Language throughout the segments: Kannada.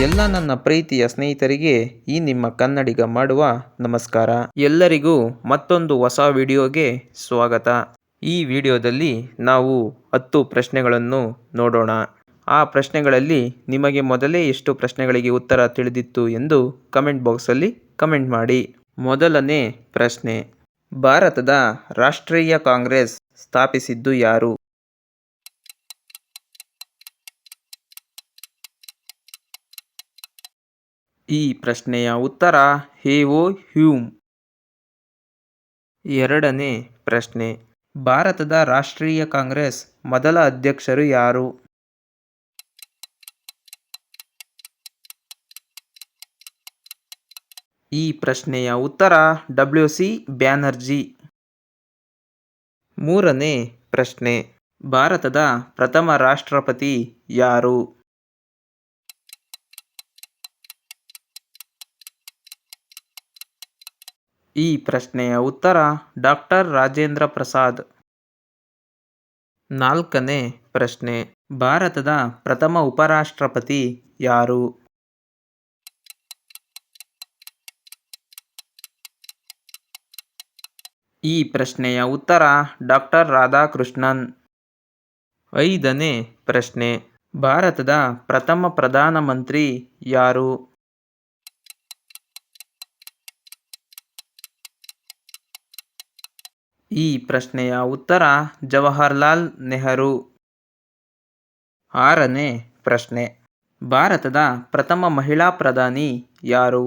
ಎಲ್ಲ ನನ್ನ ಪ್ರೀತಿಯ ಸ್ನೇಹಿತರಿಗೆ ಈ ನಿಮ್ಮ ಕನ್ನಡಿಗ ಮಾಡುವ ನಮಸ್ಕಾರ. ಎಲ್ಲರಿಗೂ ಮತ್ತೊಂದು ಹೊಸ ವಿಡಿಯೋಗೆ ಸ್ವಾಗತ. ಈ ವಿಡಿಯೋದಲ್ಲಿ ನಾವು 10 ಪ್ರಶ್ನೆಗಳನ್ನು ನೋಡೋಣ. ಆ ಪ್ರಶ್ನೆಗಳಲ್ಲಿ ನಿಮಗೆ ಮೊದಲೇ ಎಷ್ಟು ಪ್ರಶ್ನೆಗಳಿಗೆ ಉತ್ತರ ತಿಳಿದಿತ್ತು ಎಂದು ಕಮೆಂಟ್ ಬಾಕ್ಸಲ್ಲಿ ಕಮೆಂಟ್ ಮಾಡಿ. ಮೊದಲನೇ ಪ್ರಶ್ನೆ, ಭಾರತದ ರಾಷ್ಟ್ರೀಯ ಕಾಂಗ್ರೆಸ್ ಸ್ಥಾಪಿಸಿದ್ದು ಯಾರು? ಈ ಪ್ರಶ್ನೆಯ ಉತ್ತರ ಹೆ-ವೊ ಹ್ಯೂಮ್. ಎರಡನೇ ಪ್ರಶ್ನೆ, ಭಾರತದ ರಾಷ್ಟ್ರೀಯ ಕಾಂಗ್ರೆಸ್ ಮೊದಲ ಅಧ್ಯಕ್ಷರು ಯಾರು? ಈ ಪ್ರಶ್ನೆಯ ಉತ್ತರ ಡಬ್ಲ್ಯು.ಸಿ. ಬ್ಯಾನರ್ಜಿ. ಮೂರನೇ ಪ್ರಶ್ನೆ, ಭಾರತದ ಪ್ರಥಮ ರಾಷ್ಟ್ರಪತಿ ಯಾರು? ಈ ಪ್ರಶ್ನೆಯ ಉತ್ತರ ಡಾಕ್ಟರ್ ರಾಜೇಂದ್ರ ಪ್ರಸಾದ್. ನಾಲ್ಕನೇ ಪ್ರಶ್ನೆ, ಭಾರತದ ಪ್ರಥಮ ಉಪರಾಷ್ಟ್ರಪತಿ ಯಾರು? ಈ ಪ್ರಶ್ನೆಯ ಉತ್ತರ ಡಾಕ್ಟರ್ ರಾಧಾಕೃಷ್ಣನ್. ಐದನೇ ಪ್ರಶ್ನೆ, ಭಾರತದ ಪ್ರಥಮ ಪ್ರಧಾನಮಂತ್ರಿ ಯಾರು? ಈ ಪ್ರಶ್ನೆಯ ಉತ್ತರ ಜವಾಹರ್ಲಾಲ್ ನೆಹರು. ಆರನೇ ಪ್ರಶ್ನೆ, ಭಾರತದ ಪ್ರಥಮ ಮಹಿಳಾ ಪ್ರಧಾನಿ ಯಾರು?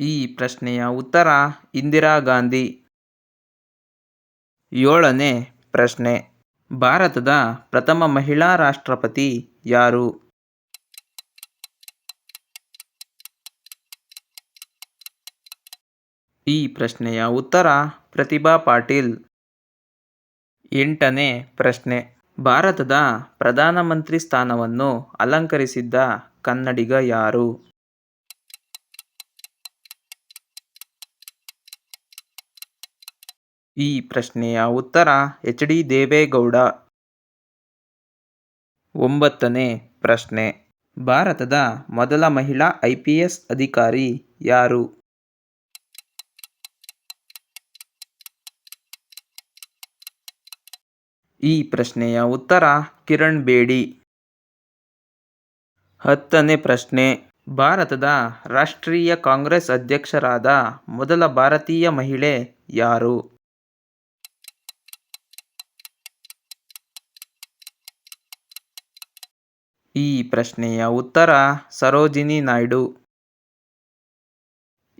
ಈ ಪ್ರಶ್ನೆಯ ಉತ್ತರ ಇಂದಿರಾ ಗಾಂಧಿ. ಏಳನೇ ಪ್ರಶ್ನೆ, ಭಾರತದ ಪ್ರಥಮ ಮಹಿಳಾ ರಾಷ್ಟ್ರಪತಿ ಯಾರು? ಈ ಪ್ರಶ್ನೆಯ ಉತ್ತರ ಪ್ರತಿಭಾ ಪಾಟೀಲ್. ಎಂಟನೇ ಪ್ರಶ್ನೆ, ಭಾರತದ ಪ್ರಧಾನಮಂತ್ರಿ ಸ್ಥಾನವನ್ನು ಅಲಂಕರಿಸಿದ್ದ ಕನ್ನಡಿಗ ಯಾರು? ಈ ಪ್ರಶ್ನೆಯ ಉತ್ತರ ಎಚ್.ಡಿ. ದೇವೇಗೌಡ. ಒಂಬತ್ತನೇ ಪ್ರಶ್ನೆ, ಭಾರತದ ಮೊದಲ ಮಹಿಳಾ ಐ.ಪಿ.ಎಸ್. ಅಧಿಕಾರಿ ಯಾರು? ಈ ಪ್ರಶ್ನೆಯ ಉತ್ತರ ಕಿರಣ್ ಬೇಡಿ. ಹತ್ತನೇ ಪ್ರಶ್ನೆ, ಭಾರತದ ರಾಷ್ಟ್ರೀಯ ಕಾಂಗ್ರೆಸ್ ಅಧ್ಯಕ್ಷರಾದ ಮೊದಲ ಭಾರತೀಯ ಮಹಿಳೆ ಯಾರು? ಈ ಪ್ರಶ್ನೆಯ ಉತ್ತರ ಸರೋಜಿನಿ ನಾಯ್ಡು.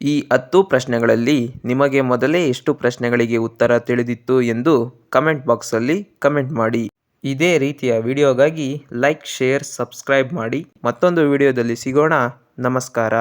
ಈ 10 ಪ್ರಶ್ನೆಗಳಲ್ಲಿ ನಿಮಗೆ ಮೊದಲೇ ಎಷ್ಟು ಪ್ರಶ್ನೆಗಳಿಗೆ ಉತ್ತರ ತಿಳಿದಿತ್ತು ಎಂದು ಕಮೆಂಟ್ ಬಾಕ್ಸಲ್ಲಿ ಕಮೆಂಟ್ ಮಾಡಿ. ಇದೇ ರೀತಿಯ ವಿಡಿಯೋಗಾಗಿ ಲೈಕ್, ಶೇರ್, ಸಬ್ಸ್ಕ್ರೈಬ್ ಮಾಡಿ. ಮತ್ತೊಂದು ವಿಡಿಯೋದಲ್ಲಿ ಸಿಗೋಣ. ನಮಸ್ಕಾರ.